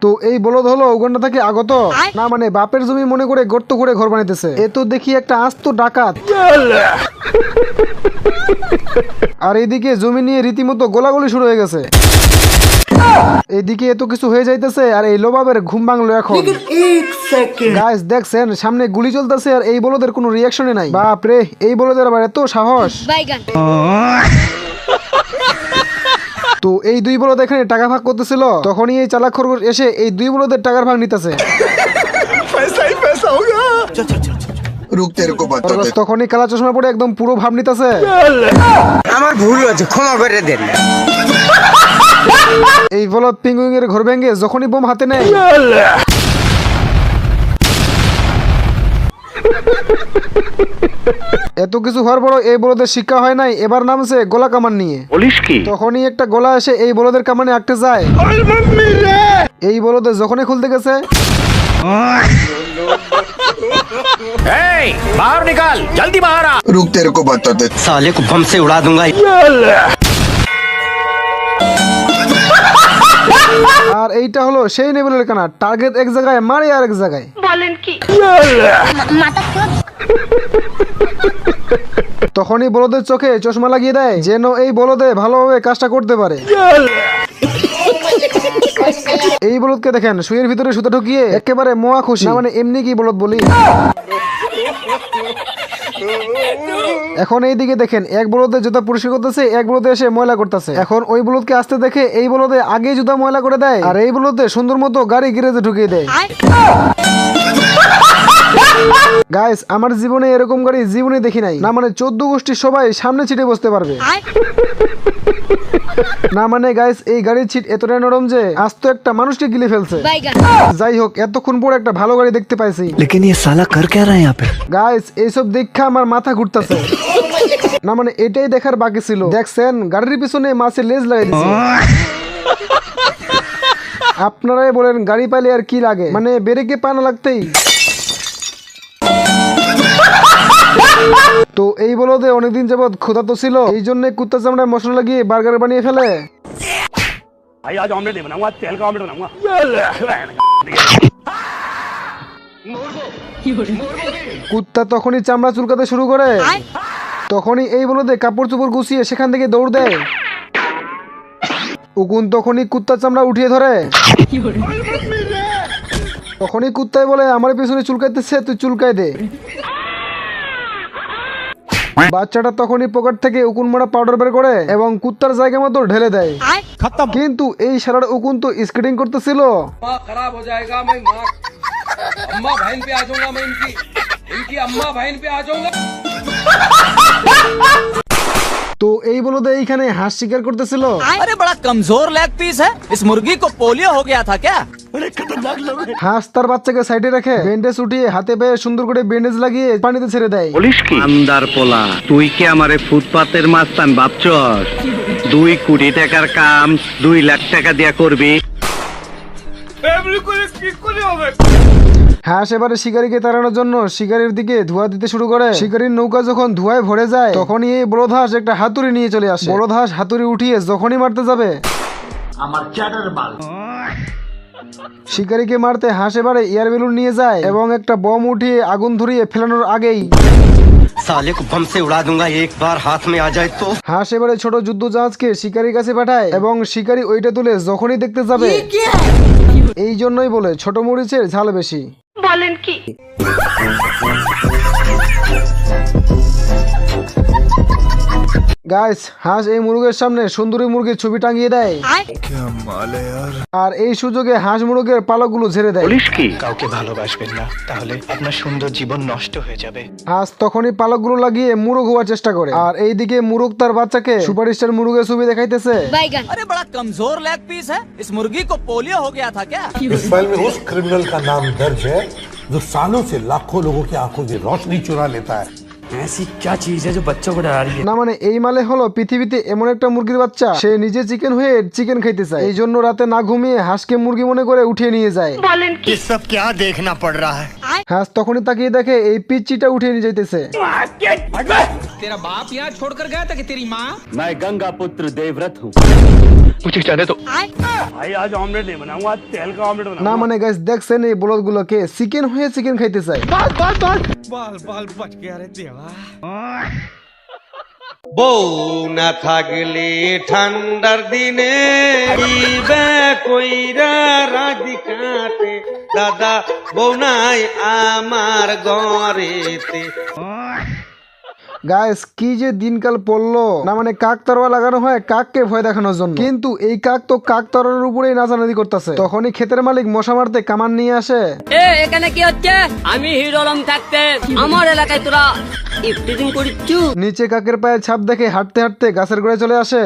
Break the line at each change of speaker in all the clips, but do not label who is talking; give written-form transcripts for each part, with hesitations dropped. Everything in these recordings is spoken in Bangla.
তো এই বলদ হলো উগান্ডা থেকে আগত, না মানে বাপের জমি মনে করে গর্ত করে ঘর বানাইতেছে। এ তো দেখি একটা আস্ত ডাকাত। আর এইদিকে জমি নিয়ে রীতিমতো গোলাগুলি শুরু হয়ে গেছে। এইদিকে এত কিছু হয়ে যাইতেছে আর এই লোবাবের ঘুম ভাঙলো এখন। গাইস দেখছেন সামনে গুলি চলতেছে আর এই বলদের কোনো রিয়াকশনই নাই। বাপ রে, এই বলদের আবার এত সাহস। তো এই দুই বলদ এখানে টাকা ভাগ করতেছিল, তখনই এই চালাক খরগোশ এসে এই দুই বলদের টাকার ভাগ নিতেছে। তখনই কালা চশমা পরে একদম পুরো ভাব নিতেছে।
আমার ভুল হয়েছে, ক্ষমা করে দেন।
এই বলদ পিঙ্গুইং এর ঘর ভেঙে যখনই বোম হাতে নেয়, এত কিছু হওয়ার পরও এই বলদের শিক্ষা হয় নাই, এবার নামছে গোলা কামান নিয়ে। তখনই একটা গোলা এসে এই বলদের কামানে আটকে যায়। এই বলদে যখনই খুলতে গেছে,
बाहर निकाल, जल्दी बाहर आ।
रुक, तेरे को बताते साले को बम से उड़ा दूंगा।
আর এইটা হলো সেই নেবুলের কানা, টার্গেট এক জায়গায় মারে আর এক জায়গায়।
বলেন কি?
তখনই বলদের চোখে চশমা লাগিয়ে দেয় যেন এই বলদে ভালোভাবে কাজটা করতে পারে। এই বলদকে দেখেন শুয়ের ভিতরে সুতা ঢুকিয়ে একেবারে মোয়া খুশি, না মানে এমনি কি বলদ বলি। এখন এই দিকে দেখেন এক বলদে জুতা পরিষ্কার করতেছে, এক বলদে এসে ময়লা করতেছে। এখন ওই বলদকে আসতে দেখে এই বলদে আগে জুতা ময়লা করে দেয় আর এই বলদে সুন্দর মতো গাড়ি গ্যারেজে ঢুকিয়ে দেয়। গাইস আমার জীবনে এরকম গাড়ি জীবনে দেখি নাই, না মানে 14 গোষ্ঠী সবাই সামনে ছিটে বসতে পারবে। না মানে গাইস এই গাড়ির ছিট এতটাই নরম যে আস্ত একটা মানুষকে গিলে ফেলছে। যাই হোক এতক্ষণ পর একটা ভালো গাড়ি দেখতে পাইছি।
लेकिन ये साला कर क्या रहा है यहाँ पे?
গাইস এইসব দেখা আমার মাথা ঘুরতেছে। না মানে এটাই দেখার বাকি ছিল। দেখছেন গাড়ির পিছনে মাছের লেজ লাগিয়ে দিয়েছে। আপনারাই বলেন গাড়ি পাইলে আর কি লাগে, মানে ব্রেকে পা না লাগতেই। তো এই বলদে অনেকদিন যাবত ক্ষুধার্ত ছিল, এই জন্য কুত্তা চামড়ায় মশলা লাগিয়ে বার্গার বানিয়ে ফেলে।
भाई आज ऑमलेट नहीं बनाऊंगा, तेल का ऑमलेट बनाऊंगा।
কুত্তা তখনই চামড়া চুলকাতে শুরু করে। তখনই এই বলদে কাপড় চোপড় গুছিয়ে সেখান থেকে দৌড় দেয়। উকুন তখনই কুত্তা চামড়া উঠিয়ে ধরে। তখনই কুত্তায় বলে আমার পিছনে চুলকাইতেছে, তুই চুলকাই দে। বাচ্চাটা তখনই পকেট থেকে উকুন মারা পাউডার বের করে এবং কুত্তার জায়গা মতো ঢেলে দেয়। কিন্তু এই সারার উকুন তো স্কেটিং করতেছিল।
खराब हो जाएगा, मैं अम्मा बहन पे आ जाऊंगा, मैं इनकी अम्मा बहन पे आ जाऊंगा।
তো এই বলদে এইখানে হাঁস শিকার করতেছিল।
अरे बड़ा कमजोर लेग पीस है, इस मुर्गी को पोलियो हो गया था क्या?
হাঁস তার বাচ্চাকে সাইডে রেখে ব্যান্ডেজ উঠিয়ে হাতে পেয়ে সুন্দর করে ব্যান্ডেজ লাগিয়ে পানিতে ছেড়ে দেয়।
আন্দার পোলা, তুই কি আমারে ফুটপাতের মাস্তান ভাবছস? 2 কোটি টাকার কাম 2 লাখ টাকা দিয়া করবি?
হাঁস এবারে শিকারীকে তাড়ানোর জন্য শিকারীর দিকে ধোঁয়া দিতে শুরু করে। শিকারীর নৌকা যখন ধোঁয়ায় ভরে যায় তখনই এই বলদ হাঁস একটা হাতুড়ি নিয়ে চলে আসে। বলদ হাঁস হাতুড়ি উঠিয়ে যখনই মারতে যাবে,
আমার চ্যাটার বাল
শিকারীকে মারতে হাঁস এবারে এয়ার বেলুন নিয়ে যায় এবং একটা বম উঠিয়ে আগুন ধরিয়ে ফেলানোর আগেই
साले को बम से उड़ा दूंगा, एक बार हाथ में आ जाए तो।
হাঁস এবারে ছোট যুদ্ধ জাহাজকে শিকারীর কাছে পাঠায় এবং শিকারী ওইটা তুলে যখনই দেখতে যাবে, এই জন্যই বলে ছোট মরিচের ঝাল বেশি।
বলেন কি?
গাইস হাঁস এই মুরগের সামনে সুন্দরী মুরগির ছবি টাঙিয়ে দেয় আর এই সুযোগে হাঁস মুরগের পালকগুলো ঝেড়ে দেয়।
কাউকে ভালোবাসবেন না, তাহলে আপনার সুন্দর জীবন নষ্ট হয়ে যাবে।
হাঁস তখনই পালকগুলো লাগিয়ে মুরগ হওয়ার চেষ্টা করে আর এইদিকে মুরগ তার বাচ্চাকে সুপারস্টার মুরগের ছবি দেখাইতেছে।
अरे बड़ा कमजोर लेग पीस है, इस मुर्गी को पोलियो हो गया था क्या?
इस फाइल में उस क्रिमिनल का नाम दर्ज है जो सालों से लाखों लोगों की आंखों की रोशनी चुरा लेता है।
ऐसी क्या चीज है जो बच्चों को डरा रही है?
না মানে এই মালে হলো পৃথিবীতে এমন একটা মুরগির বাচ্চা, সে নিজে চিকেন হয়ে চিকেন খাইতে চায়, এই জন্য রাতে না ঘুমিয়ে হাঁসকে মুরগি মনে করে উঠিয়ে নিয়ে যায়।
বলেন কি?
ये सब क्या देखना पड़ रहा है?
হাঁস তখনই তাকিয়ে দেখে এই পিচ্চিটা উঠিয়ে নিয়ে যাইতেছে।
तेरा बाप यहाँ छोड़कर गया था कि तेरी माँ?
मैं गंगा पुत्र देवव्रत हूँ।
मुझे जाने दो।
भाई आज ऑमलेट नहीं बनाऊंगा, आज तेल का ऑमलेट बनाऊंगा।
না মানে গাইস দেখছেন এই বলদ গুলোকে চিকেন হয়ে চিকেন খাইতে চায়।
বউ না থাকলে ঠান্ডার দিনে ইবে কইরা রাজি কাটে দাদা, বউ নাই আমার ঘরেতে।
গাইস কি যে দিনকাল পড়লো না মানে কাক তরোয়া লাগানো হয় কাককে ভয় দেখানোর জন্য, কিন্তু এই কাক তো কাক তরোয়ার উপরেই নাচানাচি করতেছে। তখনই ক্ষেতের মালিক মশা মারতে কামান নিয়ে আসে।
এখানে কি হচ্ছে? আমি হিরো আলম থাকতে আমার এলাকায় তোরা ইফটিজিং করিচ্ছু।
নিচে কাকের পায়ে ছাপ দেখে হাঁটতে হাঁটতে গাছের গোড়ায় চলে আসে।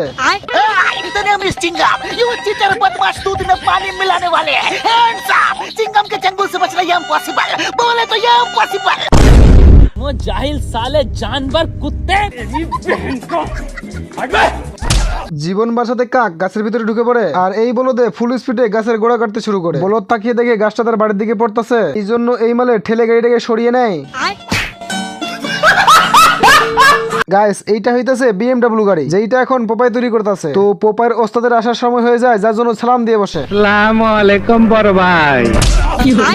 वो जाहिल साले जानवर कुत्ते।
জীবন বাঁচাতে কাক গাছের ভিতরে ঢুকে পড়ে আর এই বলদে ফুল স্পিডে গাছের গোড়া কাটতে শুরু করে। বলদ তাকিয়ে দেখে গাছটা তার বাড়ির দিকে পড়তেছে, এই জন্য এই মালে ঠেলে গাড়িটাকে সরিয়ে নেয়। গাইস এইটা হইতাছে BMW গাড়ি, যেইটা এখন পোপাই তৈরি করতেছে। তো পোপাইয়ের ওস্তাদের আসার সময় হয়ে যায়, যার জন্য সালাম দিয়ে বসে।
আসসালামু আলাইকুম বড় ভাই।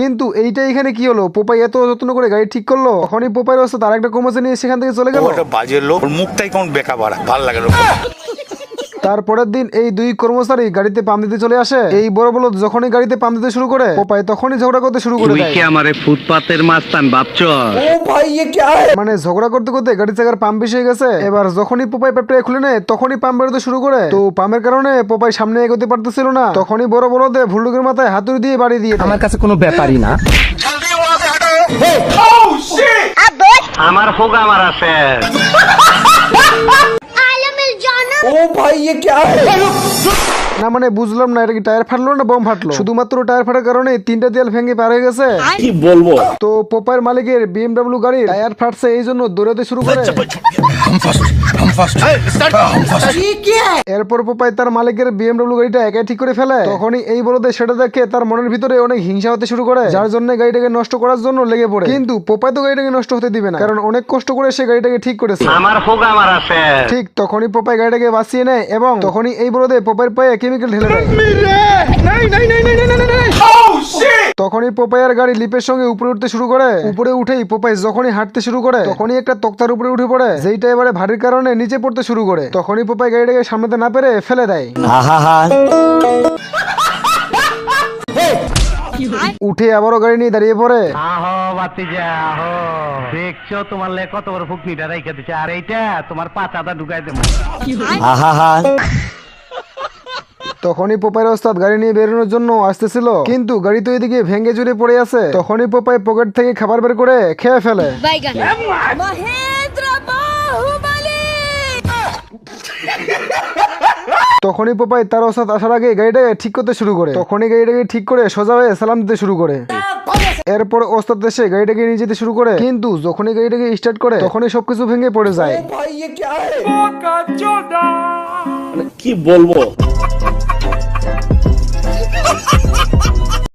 কিন্তু এইটা এখানে কি হলো? পোপাই এত যত্ন করে গাড়ি ঠিক করলো, তখনই পোপাইয়ের ওস্তাদ আরেকটা কোমোচে নিয়ে সেখান থেকে চলে গেল।
বাজে লোক, মুখটাই কোন বেকা বাড়া, ভালো লাগে।
তারপরের দিন এই দুই কর্মচারী গাড়িতে পাম দিতে চলে আসে। এই বড় বলদ যখনই গাড়িতে পাম দিতে শুরু করে, পোপাই তখনই ঝগড়া করতে শুরু করে
তুই
দেয়।
কি আমারে ফুটপাতের মাস্তান ভাবছস?
মানে ঝগড়া করতে করতে গাড়ি চাকার পাম্প বেশি গেছে। এবার যখনই পোপাই পেপটা খুলে নেয় তখনই পাম্প বেরোতে শুরু করে। তো পাম্পের কারণে পোপাই সামনে এগোতে পারতেছিল না। তখনই বড় বলদে ভুল্লুকের মাথায় হাতুড়ি দিয়ে বাড়ি দিয়ে দেয়।
আমার কাছে কোনো ব্যাপারই না।
আমার হোক আমার আছে।
না মানে বুঝলাম না, এটা কি টায়ার ফাটলো না বম ফাটলো? শুধুমাত্র টায়ার ফাটার কারণে তিনটা দেয়াল ভেঙে পার হয়ে গেছে।
কি বলবো?
তো পোপাইয়ের মালিকের BMW গাড়ির টায়ার ফাটছে, এই জন্য দৌড়াতে শুরু করে। এরপর পোপাই তার মালিকের BMW গাড়িটা একাই ঠিক করে ফেলে। তখনই এই বলদে সেটা দেখে তার মনের ভিতরে অনেক হিংসা হতে শুরু করে, যার জন্য গাড়িটাকে নষ্ট করার জন্য লেগে পড়ে। কিন্তু পোপাই তো গাড়িটাকে নষ্ট হতে দিবে না, কারণ অনেক কষ্ট করে সে গাড়িটাকে ঠিক করেছে।
আমার হোক আমার আছে।
ঠিক তখনই পোপাই গাড়িটাকে বাঁচিয়ে নেয় এবং তখনই এই বলদে পোপাইয়ের পায়ে কেমিক্যাল ঢেলে দেয়। তখনই পোপাইয়ের গাড়ি লিপের সঙ্গে উপরে উঠতে শুরু করে। উপরে উঠেই পোপাই যখনই হাঁটতে শুরু করে তখনই একটা তক্তার উপরে উঠে পড়ে, যেইটা এবারে ভারীর কারণে নিচে পড়তে শুরু করে। তখনই পোপাই গাড়িটাকে সামলাতে না পেরে ফেলে দেয়। উঠে আবারও গাড়ি নিয়ে দাঁড়িয়ে পড়ে।
আহো বাতিজা আহো, দেখছো তোমার লে কত বড় ফুকনিটা রাইখা দিছে, আর এইটা তোমার পাছাটা ঢুকাই দেবো।
তখনই পোপাইয়ের ওস্তাদ গাড়ি নিয়ে বেরোনোর জন্য আসতেছিল, কিন্তু গাড়ি তো এদিকে ভেঙে চুরে পড়ে আছে। তখনই পোপাই পকেট থেকে খাবার বের করে খেয়ে ফেলে। তখনই পোপাই তার ওস্তাদ আসার আগে গাড়িটাকে ঠিক করতে শুরু করে। তখনই গাড়িটাকে ঠিক করে সোজা হয়ে সালাম দিতে শুরু করে। এরপর ওস্তাদ এসে গাড়িটাকে নিয়ে যেতে শুরু করে, কিন্তু যখনই গাড়িটাকে স্টার্ট করে তখনই সবকিছু ভেঙে পড়ে যায়।
কি বলবো?